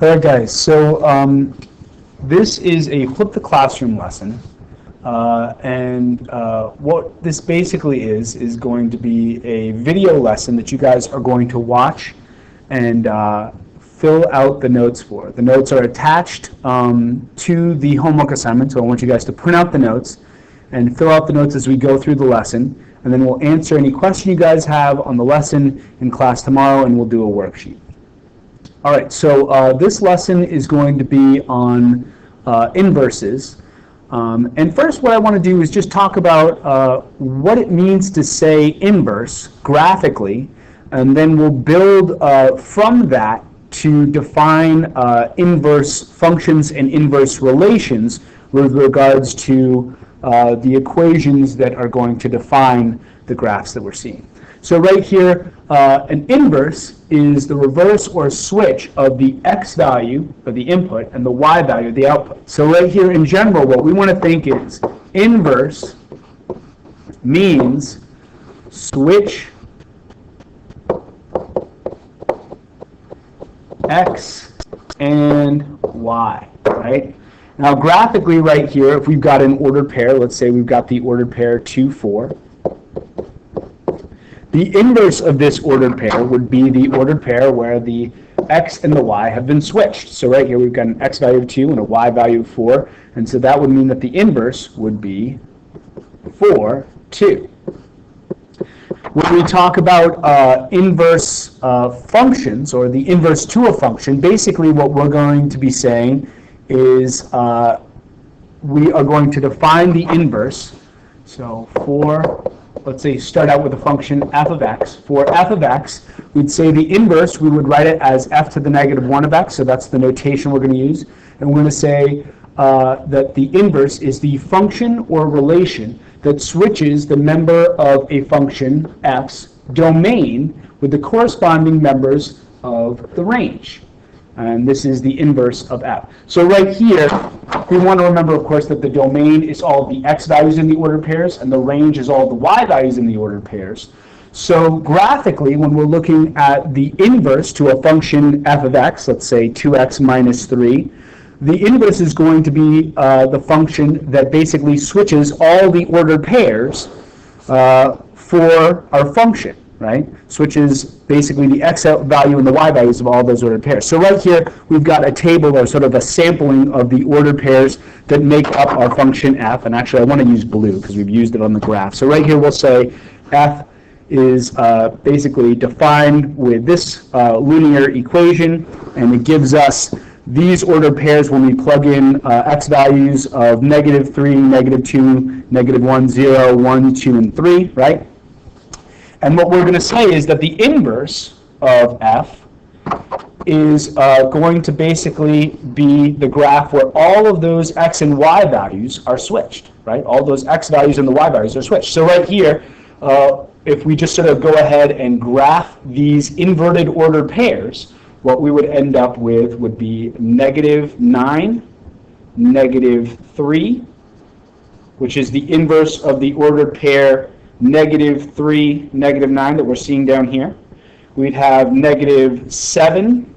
All right, guys, so this is a Flip the Classroom lesson. What this basically is going to be a video lesson that you guys are going to watch and fill out the notes for. The notes are attached to the homework assignment, so I want you guys to print out the notes and fill out the notes as we go through the lesson, and then we'll answer any question you guys have on the lesson in class tomorrow, and we'll do a worksheet. All right, so this lesson is going to be on inverses. And first what I want to do is just talk about what it means to say inverse graphically, and then we'll build from that to define inverse functions and inverse relations with regards to the equations that are going to define the graphs that we're seeing. So right here, an inverse is the reverse or switch of the x value of the input and the y value of the output. So right here in general, what we want to think is inverse means switch x and y, right? Now graphically right here, if we've got an ordered pair, let's say we've got the ordered pair 2, 4. The inverse of this ordered pair would be the ordered pair where the x and the y have been switched. So right here we've got an x value of 2 and a y value of 4, and so that would mean that the inverse would be 4, 2. When we talk about inverse functions, or the inverse to a function, basically what we're going to be saying is we are going to define the inverse. So for, let's say, start out with a function f of x. For f of x, we'd say the inverse, we would write it as f to the negative 1 of x, so that's the notation we're going to use. And we're going to say that the inverse is the function or relation that switches the member of a function f's domain with the corresponding members of the range. And this is the inverse of f. So right here, we want to remember, of course, that the domain is all of the x values in the ordered pairs, and the range is all of the y values in the ordered pairs. So graphically, when we're looking at the inverse to a function f of x, let's say 2x minus 3, the inverse is going to be the function that basically switches all the ordered pairs for our function, right? Switches basically the x value and the y values of all those ordered pairs. So right here, we've got a table or sort of a sampling of the ordered pairs that make up our function f. And actually, I want to use blue because we've used it on the graph. So right here, we'll say f is basically defined with this linear equation, and it gives us these ordered pairs when we plug in x values of negative 3, negative 2, negative 1, 0, 1, 2, and 3, right? And what we're going to say is that the inverse of f is going to basically be the graph where all of those x and y values are switched, right? All those x values and the y values are switched. So right here, if we just sort of go ahead and graph these inverted ordered pairs, what we would end up with would be negative 9, negative 3, which is the inverse of the ordered pair negative 3, negative 9 that we're seeing down here. We'd have negative 7.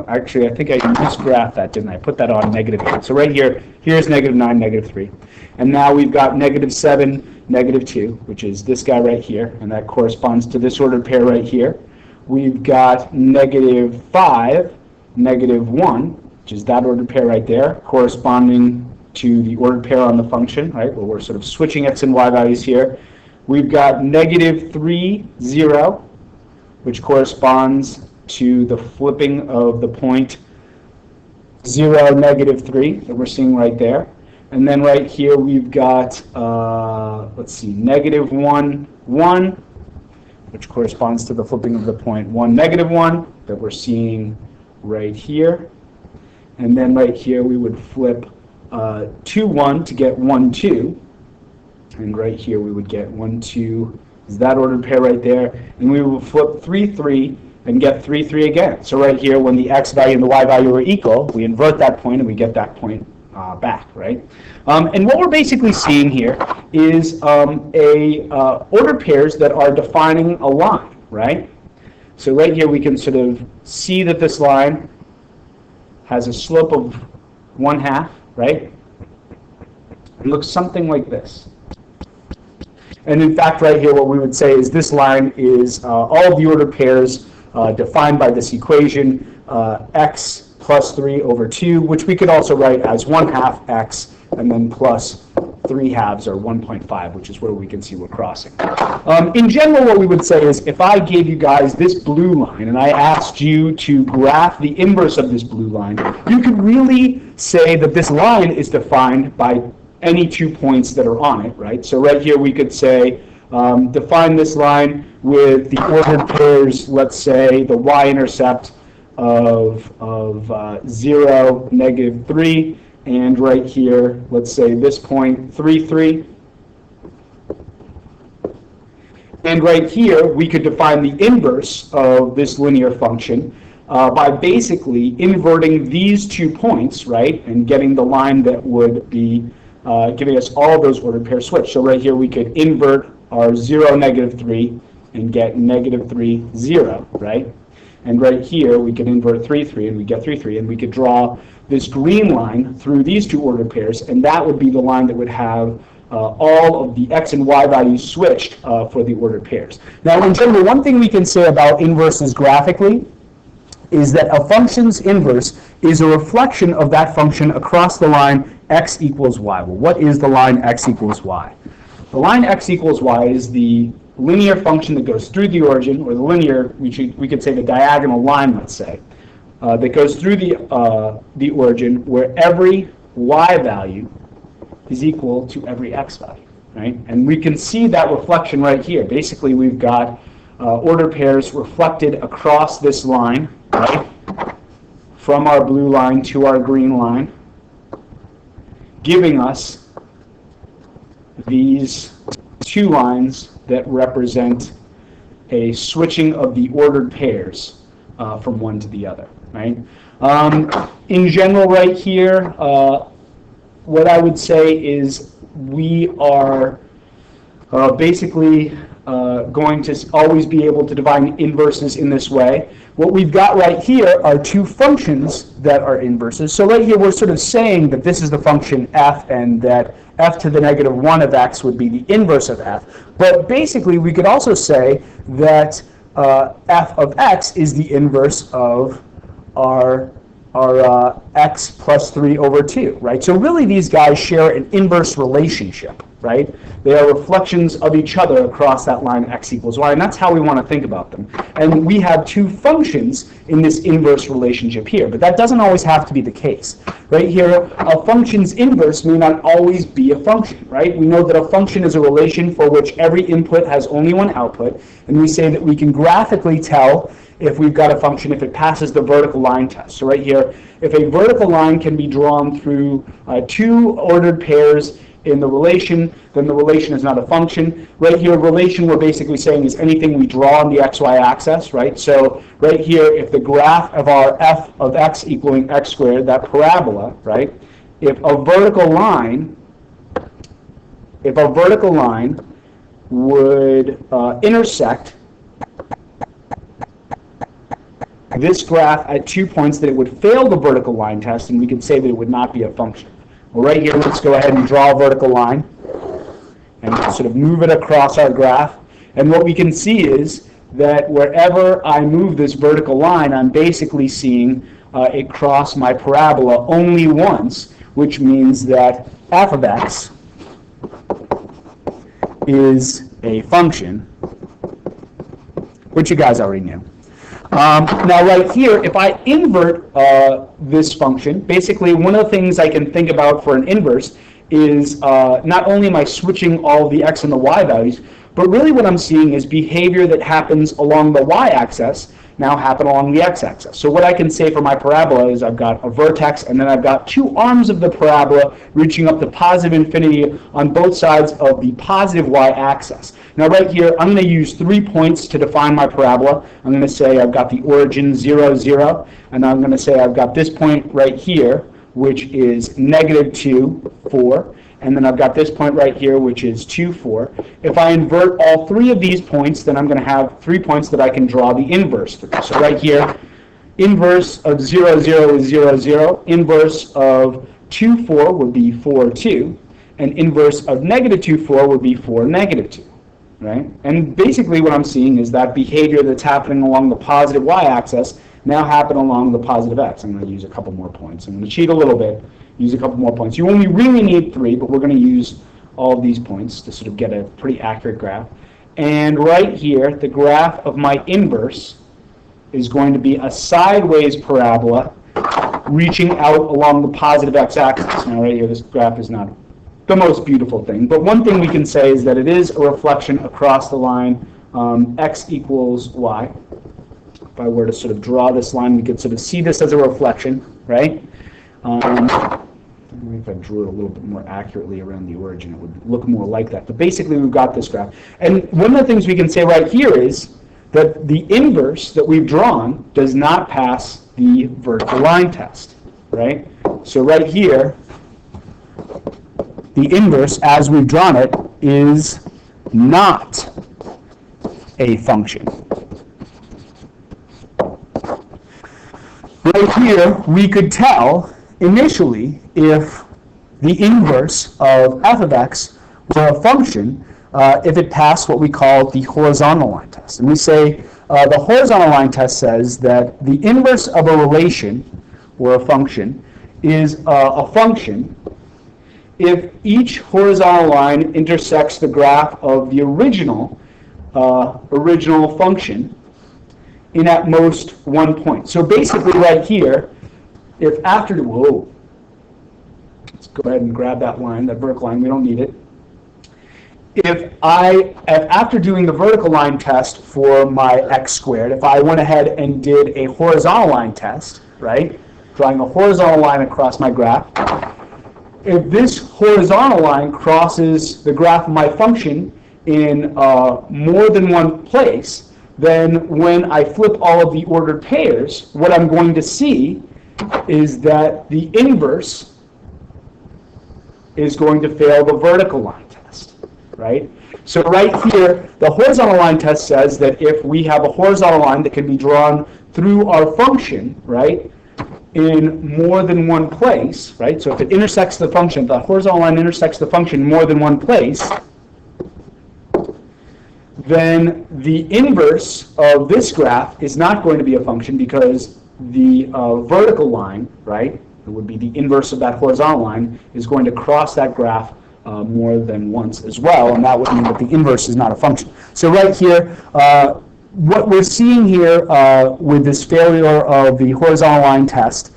Actually, I think I misgraphed that, didn't I? Put that on negative 8. So right here, here's negative 9, negative 3. And now we've got negative 7, negative 2, which is this guy right here, and that corresponds to this ordered pair right here. We've got negative 5, negative 1, which is that ordered pair right there, corresponding to the ordered pair on the function, right, where we're sort of switching x and y values here. We've got negative 3, 0, which corresponds to the flipping of the point 0, negative 3 that we're seeing right there. And then right here we've got, let's see, negative 1, 1, which corresponds to the flipping of the point 1, negative 1 that we're seeing right here. And then right here we would flip 2, 1 to get 1, 2. And right here we would get 1, 2 is that ordered pair right there. And we will flip 3, 3 and get 3, 3 again. So right here, when the x value and the y value are equal, we invert that point and we get that point back, right? And what we're basically seeing here is ordered pairs that are defining a line, right? So right here we can sort of see that this line has a slope of 1/2, right? It looks something like this. And in fact, right here, what we would say is this line is all of the ordered pairs defined by this equation, x plus 3 over 2, which we could also write as 1/2 x and then plus 3/2 or 1.5, which is where we can see we're crossing. In general, what we would say is if I gave you guys this blue line and I asked you to graph the inverse of this blue line, you could really say that this line is defined by any 2 points that are on it, right? So right here we could say define this line with the ordered pairs, let's say the y-intercept of 0, -3, and right here, let's say this point, 3, 3. And right here, we could define the inverse of this linear function by basically inverting these 2 points, right, and getting the line that would be giving us all of those ordered pairs switched. So right here, we could invert our 0, -3 and get -3, 0, right? And right here, we could invert 3, 3, and we get 3, 3, and we could draw this green line through these 2 ordered pairs, and that would be the line that would have all of the x and y values switched for the ordered pairs. Now, in general, one thing we can say about inverses graphically is that a function's inverse is a reflection of that function across the line x equals y. Well, what is the line x equals y? The line x equals y is the linear function that goes through the origin, or the linear, we could say the diagonal line, let's say, that goes through the origin where every y value is equal to every x value, right? And we can see that reflection right here. Basically, we've got ordered pairs reflected across this line, right? From our blue line to our green line, giving us these 2 lines that represent a switching of the ordered pairs from one to the other, right? In general, right here, what I would say is we are basically going to always be able to define inverses in this way. What we've got right here are 2 functions that are inverses. So right here we're sort of saying that this is the function f and that f to the -1 of x would be the inverse of f. But basically we could also say that f of x is the inverse of our x plus 3 over 2, right? So really these guys share an inverse relationship, right? They are reflections of each other across that line x equals y, and that's how we want to think about them. And we have 2 functions in this inverse relationship here, but that doesn't always have to be the case. Right here, a function's inverse may not always be a function, right? We know that a function is a relation for which every input has only one output, and we say that we can graphically tell if we've got a function if it passes the vertical line test. So right here, if a vertical line can be drawn through 2 ordered pairs in the relation, then the relation is not a function. Right here, relation we're basically saying is anything we draw on the xy axis, right? So right here, if the graph of our f of x equaling x squared, that parabola, right? If a vertical line would intersect this graph at 2 points, that it would fail the vertical line test, and we could say that it would not be a function. Well, right here, let's go ahead and draw a vertical line and sort of move it across our graph. And what we can see is that wherever I move this vertical line, I'm basically seeing it cross my parabola only once, which means that f of x is a function, which you guys already knew. Now right here, if I invert this function, basically one of the things I can think about for an inverse is not only am I switching all the x and the y values, but really what I'm seeing is behavior that happens along the y-axis now happen along the x-axis. So what I can say for my parabola is I've got a vertex, and then I've got 2 arms of the parabola reaching up to positive infinity on both sides of the positive y-axis. Now right here, I'm going to use 3 points to define my parabola. I'm going to say I've got the origin 0, 0, and I'm going to say I've got this point right here, which is -2, 4. and then I've got this point right here, which is 2, 4. If I invert all three of these points, then I'm going to have 3 points that I can draw the inverse through. So right here, inverse of 0, 0 is 0, 0. Inverse of 2, 4 would be 4, 2. And inverse of negative 2, 4 would be 4, negative 2. Right? And basically what I'm seeing is that behavior that's happening along the positive y-axis now happen along the positive x. I'm going to use a couple more points. I'm going to cheat a little bit, use a couple more points. You only really need 3, but we're going to use all of these points to sort of get a pretty accurate graph. And right here, the graph of my inverse is going to be a sideways parabola reaching out along the positive x-axis. Now right here, this graph is not the most beautiful thing, but one thing we can say is that it is a reflection across the line x equals y. If I were to sort of draw this line, we could sort of see this as a reflection, right? Maybe if I drew it a little bit more accurately around the origin, it would look more like that. But basically, we've got this graph. And one of the things we can say right here is that the inverse that we've drawn does not pass the vertical line test, right? So right here, the inverse, as we've drawn it, is not a function. Right here, we could tell initially if the inverse of f of x were a function if it passed what we call the horizontal line test. And we say the horizontal line test says that the inverse of a relation or a function is a function if each horizontal line intersects the graph of the original function in at most one point. So basically right here, if after, whoa, let's go ahead and grab that line, that vertical line, we don't need it. If after doing the vertical line test for my x squared, if I went ahead and did a horizontal line test, right, drawing a horizontal line across my graph, if this horizontal line crosses the graph of my function in more than one place, then when I flip all of the ordered pairs, what I'm going to see is that the inverse is going to fail the vertical line test, right? So right here, the horizontal line test says that if we have a horizontal line that can be drawn through our function, right, in more than one place, right? So if it intersects the function, the horizontal line intersects the function in more than one place, then the inverse of this graph is not going to be a function because the vertical line, right, it would be the inverse of that horizontal line, is going to cross that graph more than once as well, and that would mean that the inverse is not a function. So right here, what we're seeing here with this failure of the horizontal line test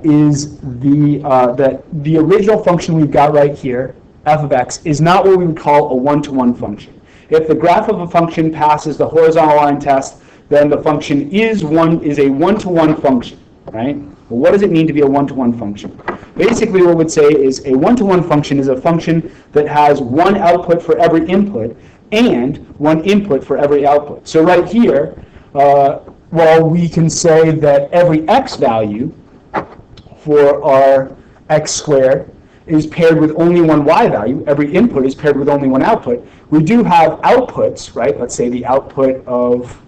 is that the original function we've got right here, f of x, is not what we would call a one-to-one function. If the graph of a function passes the horizontal line test, then the function is a one-to-one function, right? Well, what does it mean to be a one-to-one function? Basically, what we'd say is a one-to-one function is a function that has one output for every input and one input for every output. So right here, well, we can say that every x value for our x squared is paired with only one y value. Every input is paired with only one output. We do have outputs, right? Let's say the output of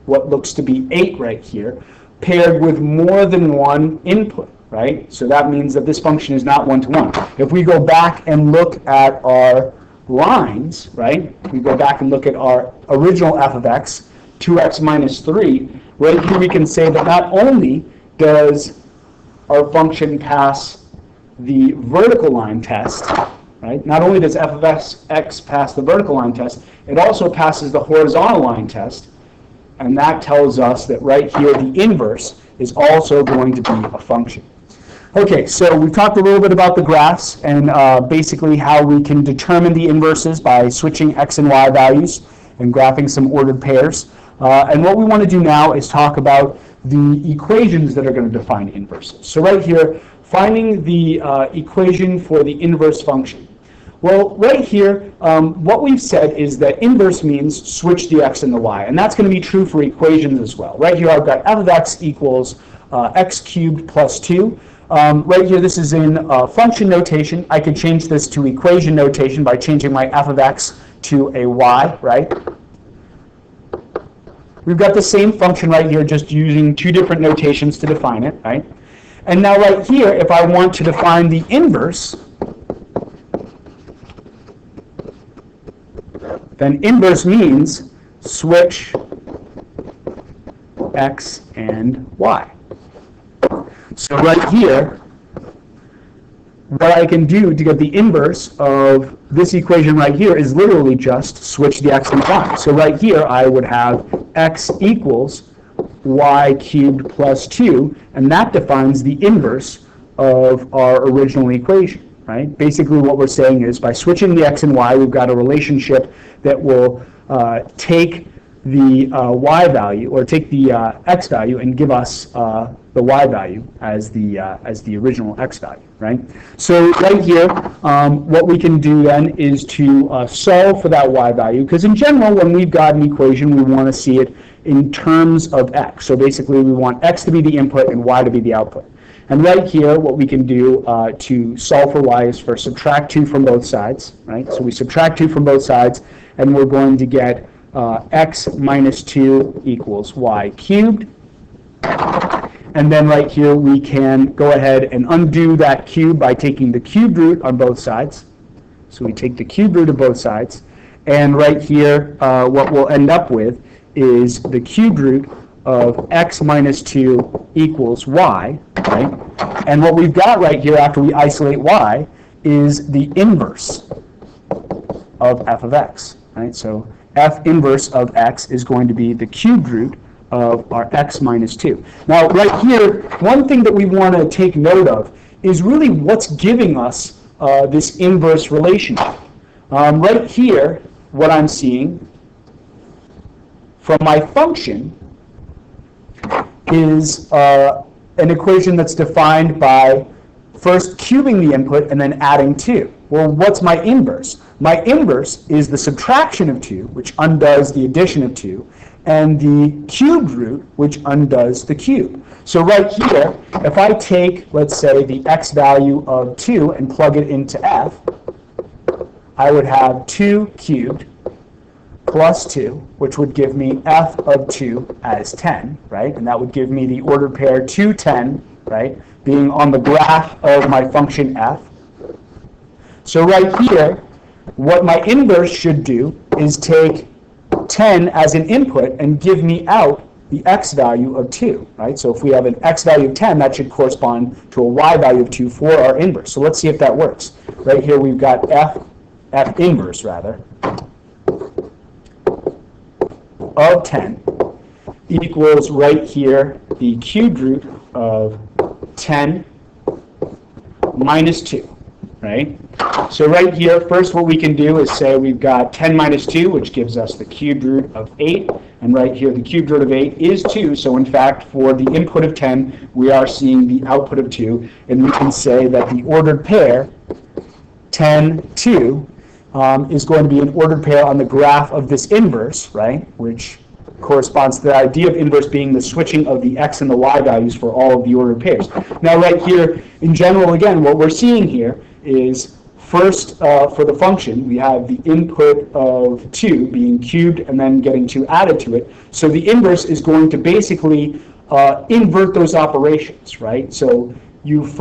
what looks to be 8 right here, paired with more than one input, right? So that means that this function is not one-to-one. If we go back and look at our lines, right? We go back and look at our original f of x, 2x minus 3. Right here we can say that not only does our function pass the vertical line test, right? Not only does f of x pass the vertical line test, it also passes the horizontal line test, and that tells us that right here the inverse is also going to be a function. Okay, so we've talked a little bit about the graphs and basically how we can determine the inverses by switching x and y values and graphing some ordered pairs. And what we want to do now is talk about the equations that are going to define inverses. So right here, finding the equation for the inverse function. Well, right here, what we've said is that inverse means switch the x and the y, and that's going to be true for equations as well. Right here, I've got f of x equals x cubed plus 2. Right here, this is in function notation. I could change this to equation notation by changing my f of x to a y, right? We've got the same function right here, just using two different notations to define it, right? And now right here, if I want to define the inverse, then inverse means switch x and y. So right here, what I can do to get the inverse of this equation right here is literally just switch the x and y. So right here, I would have x equals y cubed plus 2, and that defines the inverse of our original equation, right? Basically what we're saying is by switching the x and y, we've got a relationship that will take the y value, or take the x value and give us the y value as the original x value, right? So right here, what we can do then is to solve for that y value, because in general, when we've got an equation, we want to see it in terms of x. So basically, we want x to be the input and y to be the output. And right here, what we can do to solve for y is first subtract 2 from both sides, right? So we subtract 2 from both sides, and we're going to get x minus 2 equals y cubed. And then right here, we can go ahead and undo that cube by taking the cube root on both sides. So we take the cube root of both sides. And right here, what we'll end up with is the cube root of x minus 2 equals y, right? And what we've got right here after we isolate y is the inverse of f of x, right? So f inverse of x is going to be the cube root of our x minus 2. Now, right here, one thing that we want to take note of is really what's giving us this inverse relationship. Right here, what I'm seeing from my function is an equation that's defined by first cubing the input and then adding 2. Well, what's my inverse? My inverse is the subtraction of 2, which undoes the addition of 2, and the cubed root, which undoes the cube. So right here, if I take, let's say, the x value of 2 and plug it into f, I would have 2 cubed plus 2, which would give me f of 2 as 10, right? And that would give me the ordered pair 2, 10, right, being on the graph of my function f. So right here, what my inverse should do is take 10 as an input and give me out the x value of 2, right? So if we have an x value of 10, that should correspond to a y value of 2 for our inverse. So let's see if that works. Right here we've got f inverse, rather, of 10 equals right here the cubed root of 10 minus 2, right? So right here, first what we can do is say we've got 10 minus 2, which gives us the cubed root of 8. And right here, the cubed root of 8 is 2. So in fact, for the input of 10, we are seeing the output of 2. And we can say that the ordered pair, 10, 2, is going to be an ordered pair on the graph of this inverse, right? Which corresponds to the idea of inverse being the switching of the x and the y values for all of the ordered pairs. Now right here, in general, again, what we're seeing here is first, for the function, we have the input of 2 being cubed and then getting 2 added to it. So the inverse is going to basically invert those operations, right? So you've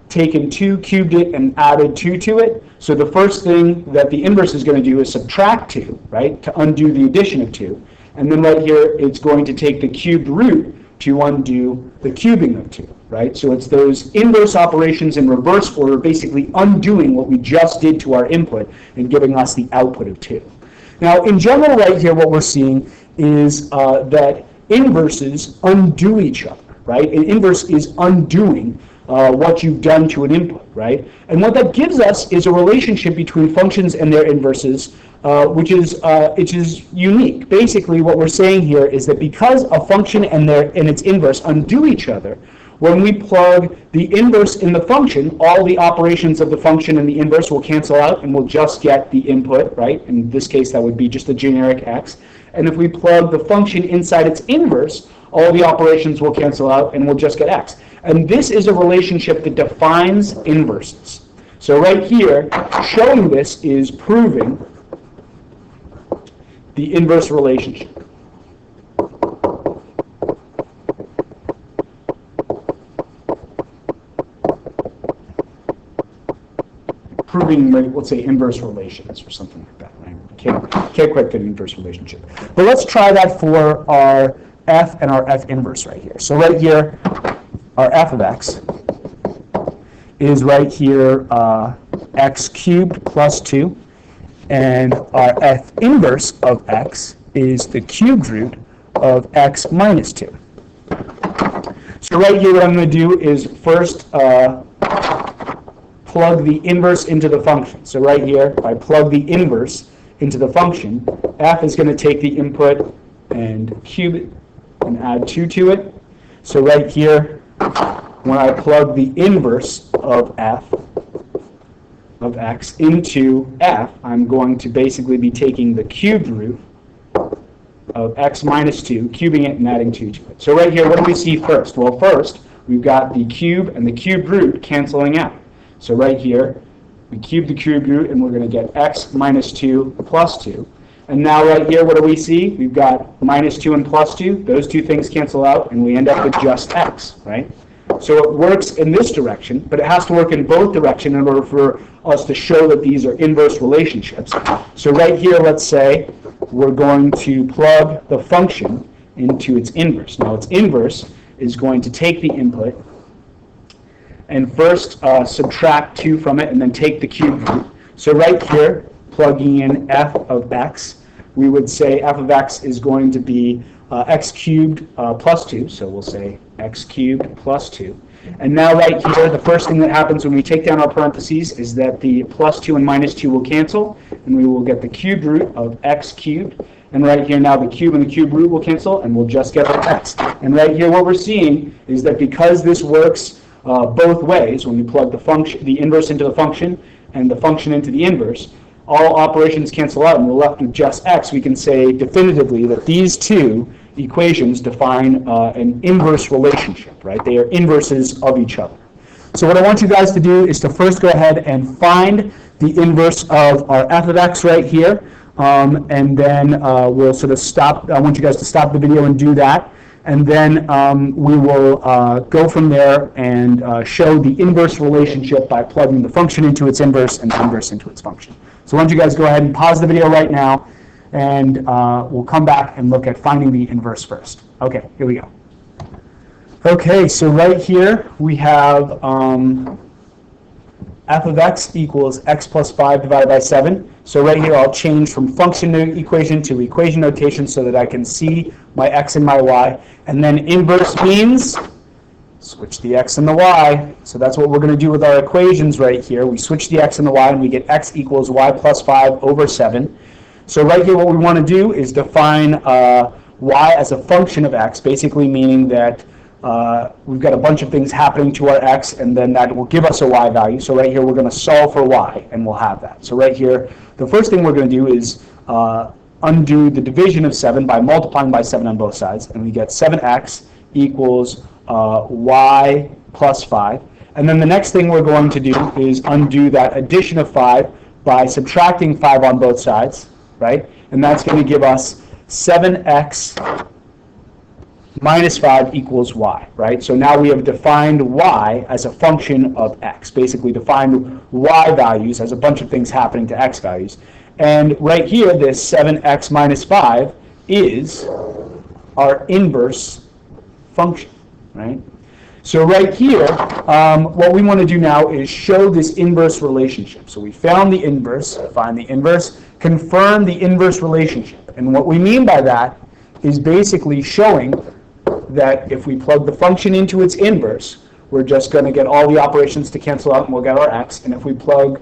taken 2, cubed it, and added 2 to it. So the first thing that the inverse is going to do is subtract 2, right, to undo the addition of 2. And then right here, it's going to take the cubed root to undo the cubing of 2, right? So it's those inverse operations in reverse order, basically undoing what we just did to our input and giving us the output of 2. Now, in general, right here, what we're seeing is that inverses undo each other, right? An inverse is undoing what you've done to an input, right? And what that gives us is a relationship between functions and their inverses, which is unique. Basically, what we're saying here is that because a function and its inverse undo each other, when we plug the inverse in the function, all the operations of the function and the inverse will cancel out, and we'll just get the input, right? In this case, that would be just a generic x. And if we plug the function inside its inverse, all the operations will cancel out, and we'll just get x. And this is a relationship that defines inverses. So right here, showing this is proving the inverse relationship. Proving, let's say, inverse relations or something like that. Right? Can't quite get an inverse relationship. But let's try that for our f and our f inverse right here. So right here, our f of x is right here x cubed plus 2, and our f inverse of x is the cubed root of x minus 2. So right here what I'm going to do is first plug the inverse into the function. So right here, if I plug the inverse into the function, f is going to take the input and cube it and add 2 to it. So right here, when I plug the inverse of f of x into f, I'm going to basically be taking the cubed root of x minus 2, cubing it and adding 2 to it. So right here, what do we see first? Well, first, we've got the cube and the cubed root canceling out. So right here, we cube the cubed root, and we're going to get x minus 2 plus 2. And now right here, what do we see? We've got minus 2 and plus 2. Those two things cancel out, and we end up with just x, right? So it works in this direction, but it has to work in both directions in order for us to show that these are inverse relationships. So right here, let's say we're going to plug the function into its inverse. Now its inverse is going to take the input and first subtract 2 from it, and then take the cube root. So right here, plugging in f of x, we would say f of x is going to be x cubed plus 2, so we'll say x cubed plus 2. And now right here, the first thing that happens when we take down our parentheses is that the plus 2 and minus 2 will cancel, and we will get the cubed root of x cubed. And right here now the cube and the cube root will cancel, and we'll just get our x. And right here what we're seeing is that because this works both ways, when we plug the function, the inverse into the function and the function into the inverse, all operations cancel out and we're left with just x. We can say definitively that these two equations define an inverse relationship, right? They are inverses of each other. So what I want you guys to do is to first go ahead and find the inverse of our f of x right here, and then we'll sort of stop. I want you guys to stop the video and do that. And then we will go from there and show the inverse relationship by plugging the function into its inverse and the inverse into its function. So why don't you guys go ahead and pause the video right now, and we'll come back and look at finding the inverse first. Okay, here we go. Okay, so right here we have f of x equals x plus 5 divided by 7. So right here I'll change from function equation to equation notation so that I can see my x and my y. And then inverse means switch the x and the y. So that's what we're going to do with our equations right here. We switch the x and the y, and we get x equals y plus 5 over 7. So right here what we want to do is define y as a function of x, basically meaning that we've got a bunch of things happening to our x, and then that will give us a y value. So right here we're going to solve for y, and we'll have that. So right here, the first thing we're going to do is undo the division of 7 by multiplying by 7 on both sides, and we get 7x equals y plus 5. And then the next thing we're going to do is undo that addition of 5 by subtracting 5 on both sides, right? And that's going to give us 7x minus 5 equals y, right? So now we have defined y as a function of x, basically defined y values as a bunch of things happening to x values. And right here, this 7x minus 5 is our inverse function, right? So right here, what we want to do now is show this inverse relationship. So we found the inverse, find the inverse, confirm the inverse relationship. And what we mean by that is basically showing that if we plug the function into its inverse, we're just going to get all the operations to cancel out and we'll get our x. And if we plug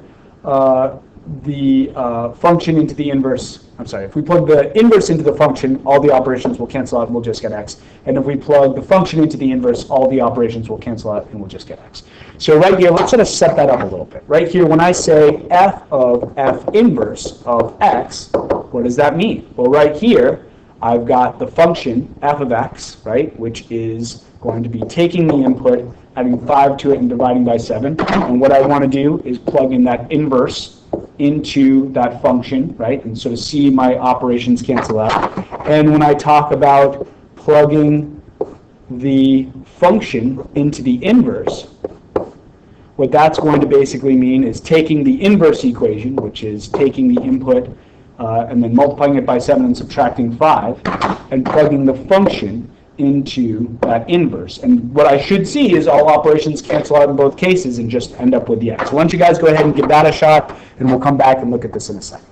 the function into the inverse, if we plug the inverse into the function, all the operations will cancel out and we'll just get x. And if we plug the function into the inverse, all the operations will cancel out and we'll just get x. So right here, let's sort of set that up a little bit. Right here, when I say f of f inverse of x, what does that mean? Well, right here, I've got the function f of x, right, which is going to be taking the input adding 5 to it and dividing by 7. And what I want to do is plug in that inverse into that function, right? And so to see my operations cancel out. And when I talk about plugging the function into the inverse, what that's going to basically mean is taking the inverse equation, which is taking the input and then multiplying it by 7 and subtracting 5, and plugging the function into that inverse. And what I should see is all operations cancel out in both cases and just end up with the x. So why don't you guys go ahead and give that a shot, and we'll come back and look at this in a second.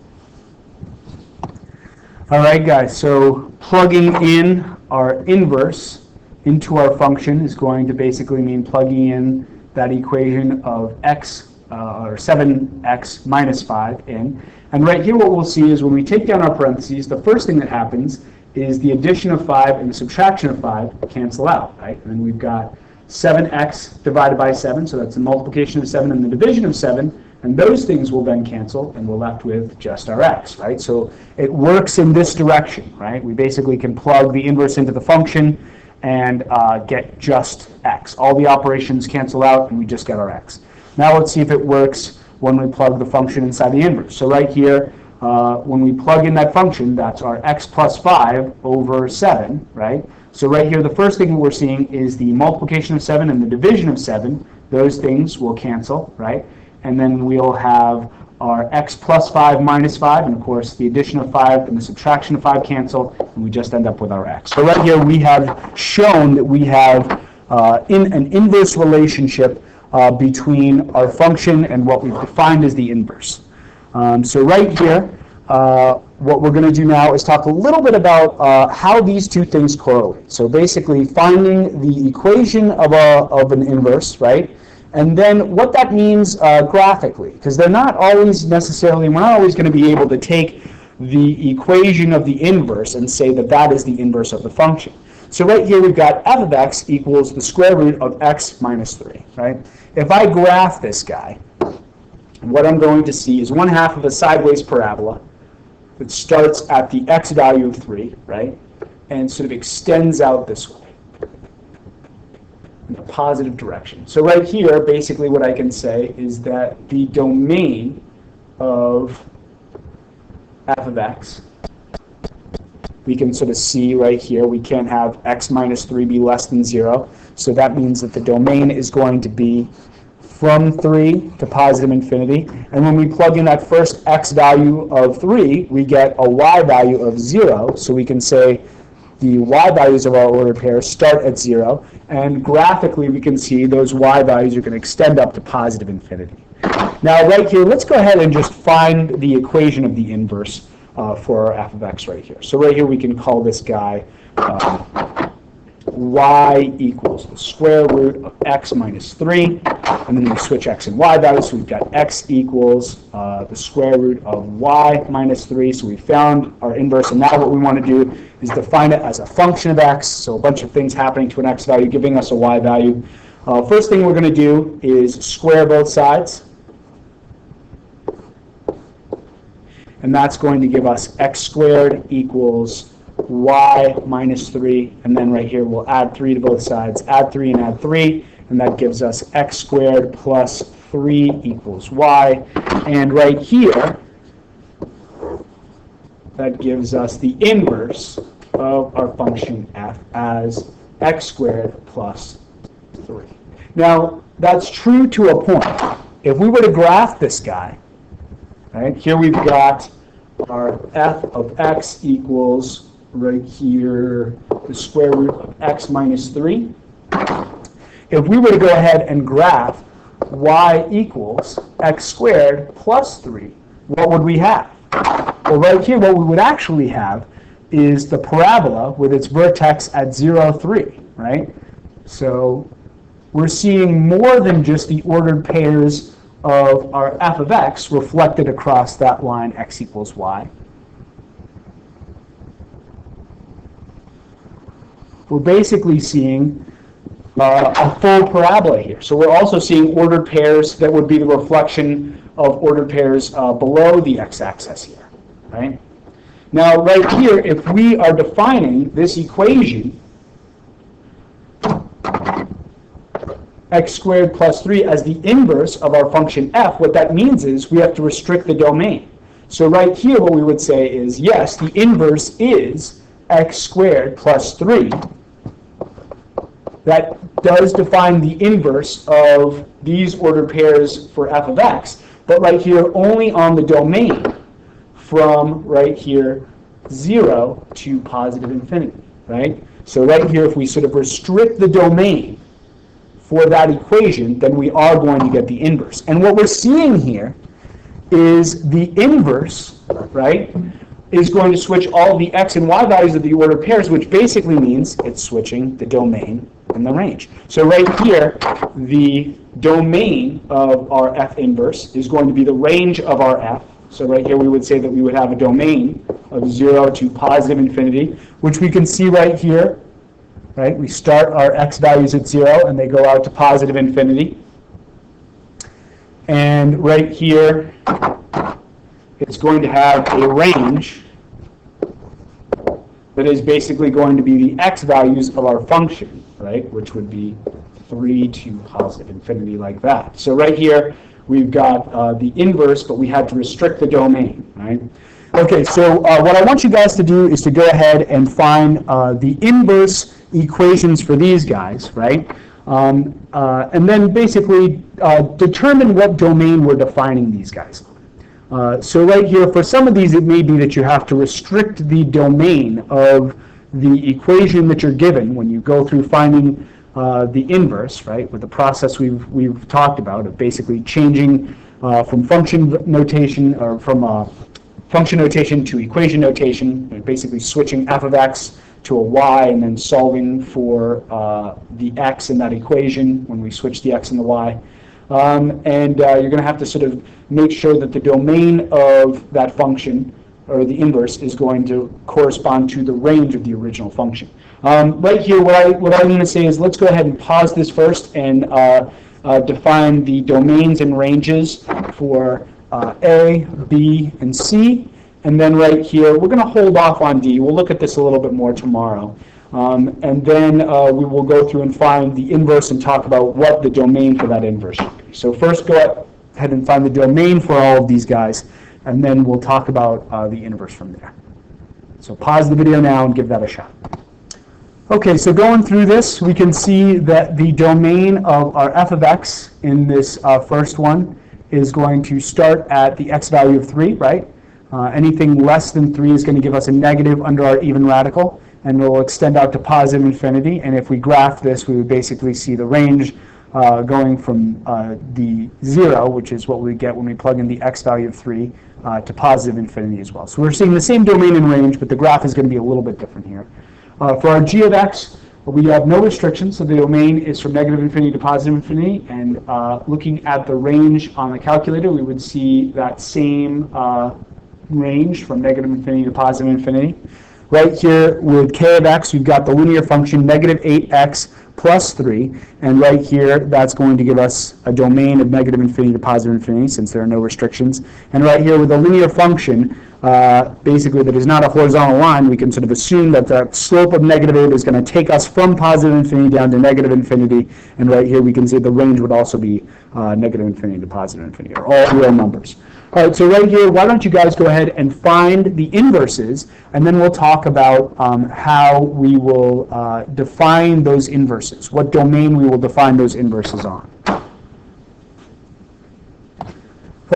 All right, guys, so plugging in our inverse into our function is going to basically mean plugging in that equation of x, or 7x minus 5 in. And right here what we'll see is when we take down our parentheses, the first thing that happens is the addition of 5 and the subtraction of 5 cancel out, right? And then we've got 7x divided by 7, so that's the multiplication of 7 and the division of 7, and those things will then cancel, and we're left with just our x, right? So it works in this direction, right? We basically can plug the inverse into the function and get just x. All the operations cancel out, and we just get our x. Now let's see if it works when we plug the function inside the inverse. So right here, when we plug in that function, that's our x plus 5 over 7, right? So right here, the first thing we're seeing is the multiplication of 7 and the division of 7. Those things will cancel, right? And then we'll have our x plus 5 minus 5, and of course the addition of 5 and the subtraction of 5 cancel, and we just end up with our x. So right here we have shown that we have in an inverse relationship between our function and what we've defined as the inverse. So right here, what we're going to do now is talk a little bit about how these two things correlate. So basically finding the equation of an inverse, right? And then what that means graphically, because they're not always necessarily, we're not always going to be able to take the equation of the inverse and say that that is the inverse of the function. So right here we've got f of x equals the square root of x minus 3, right? If I graph this guy, what I'm going to see is 1/2 of a sideways parabola that starts at the x value of 3, right? And sort of extends out this way in a positive direction. So right here, basically what I can say is that the domain of f of x, we can sort of see right here, we can't have x minus 3 be less than 0. So that means that the domain is going to be from 3 to positive infinity. And when we plug in that first x value of 3, we get a y value of 0. So we can say the y values of our ordered pair start at 0. And graphically, we can see those y values are going to extend up to positive infinity. Now, right here, let's go ahead and just find the equation of the inverse for our f of x right here. So right here, we can call this guy y equals the square root of x minus 3, and then we switch x and y values, so we've got x equals the square root of y minus 3, so we found our inverse, and now what we want to do is define it as a function of x, so a bunch of things happening to an x value, giving us a y value. First thing we're going to do is square both sides, and that's going to give us x squared equals y minus 3, and then right here we'll add 3 to both sides, add 3 and add 3, and that gives us x squared plus 3 equals y, and right here that gives us the inverse of our function f as x squared plus 3. Now that's true to a point. If we were to graph this guy, right, here we've got our f of x equals right here the square root of x minus 3. If we were to go ahead and graph y equals x squared plus 3, what would we have? Well, right here what we would actually have is the parabola with its vertex at 0, 3, right? So we're seeing more than just the ordered pairs of our f of x reflected across that line x equals y. We're basically seeing a full parabola here. So we're also seeing ordered pairs that would be the reflection of ordered pairs below the x-axis here, right? Now, right here, if we are defining this equation x squared plus 3 as the inverse of our function f, what that means is we have to restrict the domain. So right here what we would say is, yes, the inverse is x squared plus 3. That does define the inverse of these ordered pairs for f of x, but right here only on the domain from right here 0 to positive infinity, right? So right here, if we sort of restrict the domain for that equation, then we are going to get the inverse. And what we're seeing here is the inverse, right, is going to switch all the x and y values of the ordered pairs, which basically means it's switching the domain and the range. So right here, the domain of our f inverse is going to be the range of our f. So right here we would say that we would have a domain of 0 to positive infinity, which we can see right here, right? We start our x values at 0 and they go out to positive infinity. And right here, it's going to have a range that is basically going to be the x values of our function, right? Which would be 3 to positive infinity like that. So right here, we've got the inverse, but we had to restrict the domain, right? Okay, so what I want you guys to do is to go ahead and find the inverse equations for these guys, right? And then basically determine what domain we're defining these guys. So right here, for some of these, it may be that you have to restrict the domain of the equation that you're given when you go through finding the inverse, right, with the process we've talked about of basically changing from function notation or from function notation to equation notation, basically switching f of x to a y and then solving for the x in that equation when we switch the x and the y. And you're going to have to sort of make sure that the domain of that function, or the inverse, is going to correspond to the range of the original function. Right here, what I'm going to say is let's go ahead and pause this first and define the domains and ranges for A, B, and C. And then right here, we're going to hold off on D. We'll look at this a little bit more tomorrow. And then we will go through and find the inverse and talk about what the domain for that inverse should be. So first go ahead and find the domain for all of these guys, and then we'll talk about the inverse from there. So pause the video now and give that a shot. Okay, so going through this, we can see that the domain of our f of x in this first one is going to start at the x value of 3, right? Anything less than 3 is going to give us a negative under our even radical, and it will extend out to positive infinity. And if we graph this, we would basically see the range going from the 0, which is what we get when we plug in the x value of 3, to positive infinity as well. So we're seeing the same domain and range, but the graph is going to be a little bit different here. For our g of x, we have no restrictions, so the domain is from negative infinity to positive infinity. And looking at the range on the calculator, we would see that same range from negative infinity to positive infinity. Right here with k of x, we've got the linear function negative 8x plus 3, and right here that's going to give us a domain of negative infinity to positive infinity since there are no restrictions. And right here with a linear function, basically that is not a horizontal line, we can sort of assume that the slope of negative 8 is going to take us from positive infinity down to negative infinity, and right here we can see the range would also be negative infinity to positive infinity, or all real numbers. All right, so right here, why don't you guys go ahead and find the inverses, and then we'll talk about how we will define those inverses, what domain we will define those inverses on.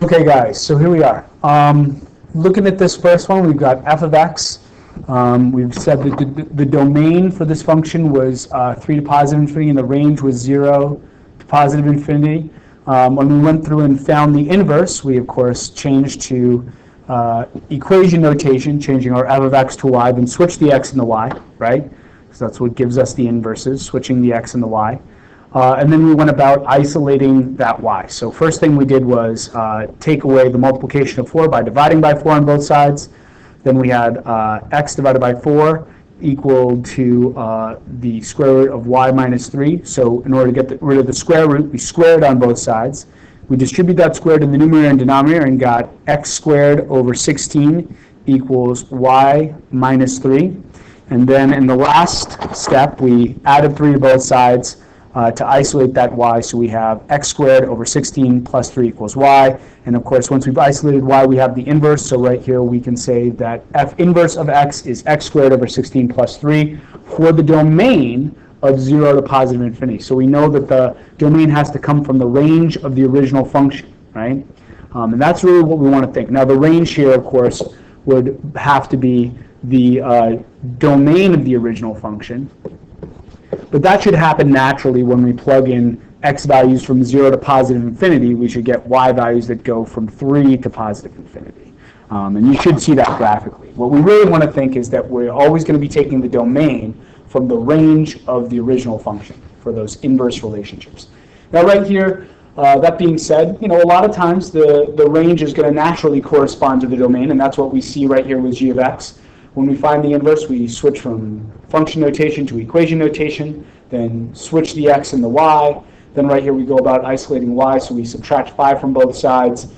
Okay, guys, so here we are. Looking at this first one, we've got f of x. We've said that the domain for this function was 3 to positive infinity, and the range was 0 to positive infinity. When we went through and found the inverse, we of course changed to equation notation, changing our f of x to y, then switch the x and the y, right? So that's what gives us the inverses, switching the x and the y. And then we went about isolating that y. So first thing we did was take away the multiplication of 4 by dividing by 4 on both sides. Then we had x divided by 4 equal to the square root of y minus 3. So in order to get rid of the square root, we squared on both sides. We distribute that squared in the numerator and denominator and got x squared over 16 equals y minus 3. And then in the last step, we added 3 to both sides, to isolate that y. So we have x squared over 16 plus 3 equals y. And of course, once we've isolated y, we have the inverse. So right here, we can say that f inverse of x is x squared over 16 plus 3 for the domain of 0 to positive infinity. So we know that the domain has to come from the range of the original function, right? And that's really what we want to think. Now, the range here, of course, would have to be the domain of the original function. But that should happen naturally when we plug in x values from 0 to positive infinity. We should get y values that go from 3 to positive infinity. And you should see that graphically. What we really want to think is that we're always going to be taking the domain from the range of the original function for those inverse relationships. Now right here, that being said, a lot of times the range is going to naturally correspond to the domain, and that's what we see right here with g of x. When we find the inverse, we switch from function notation to equation notation, then switch the x and the y. Then right here we go about isolating y, so we subtract 5 from both sides.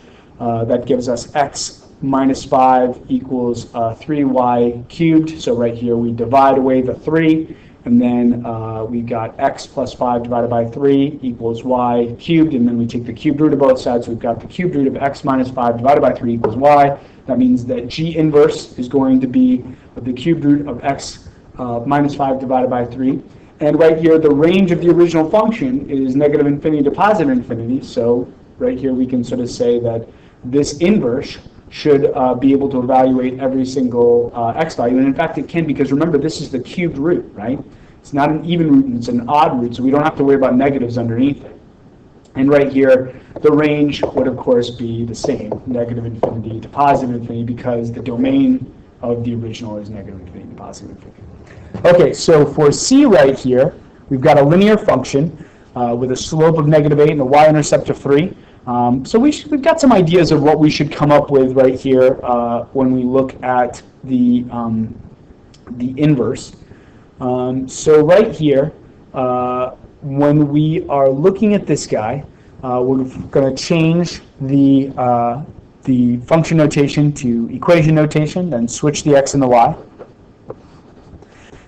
That gives us x minus 5 equals 3y cubed. So right here we divide away the 3, and then we've got x plus 5 divided by 3 equals y cubed, and then we take the cubed root of both sides. So we've got the cubed root of x minus 5 divided by 3 equals y. That means that g inverse is going to be the cubed root of x minus 5 divided by 3. And right here, the range of the original function is negative infinity to positive infinity. So right here we can sort of say that this inverse should be able to evaluate every single x value. And in fact, it can, because remember, this is the cubed root, right? It's not an even root, it's an odd root, so we don't have to worry about negatives underneath it. And right here, the range would, of course, be the same, negative infinity to positive infinity, because the domain of the original is negative infinity to positive infinity. Okay, so for c right here, we've got a linear function with a slope of negative 8 and a y-intercept of 3. So we've got some ideas of what we should come up with right here when we look at the inverse. So right here, when we are looking at this guy, we're going to change the function notation to equation notation, then switch the x and the y.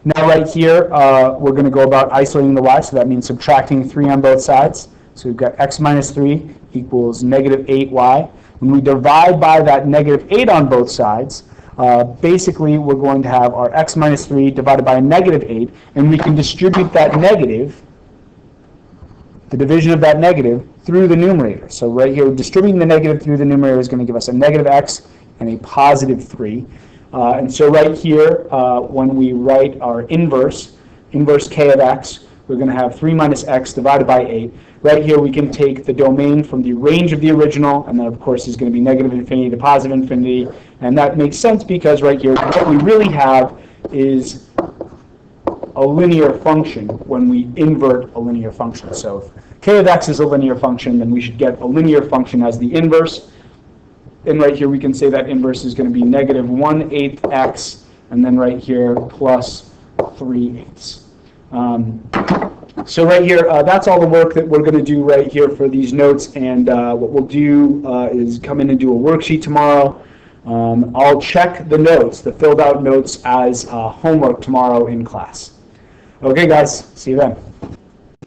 Now right here, we're going to go about isolating the y, so that means subtracting 3 on both sides. So we've got x minus 3 equals negative 8y. When we divide by that negative 8 on both sides, basically we're going to have our x minus 3 divided by a negative 8, and we can distribute that negative, the division of that negative, through the numerator. So right here, distributing the negative through the numerator is going to give us a negative x and a positive 3. And so right here, when we write our inverse k of x, we're going to have 3 minus x divided by 8. Right here, we can take the domain from the range of the original, and then, of course, is going to be negative infinity to positive infinity. And that makes sense because right here, what we really have is a linear function when we invert a linear function. So if k of x is a linear function, then we should get a linear function as the inverse. And right here, we can say that inverse is going to be negative 1/8 x, and then right here, plus 3/8. So right here, that's all the work that we're going to do right here for these notes. And what we'll do is come in and do a worksheet tomorrow. I'll check the notes, the filled out notes, as homework tomorrow in class. Okay, guys, see you then.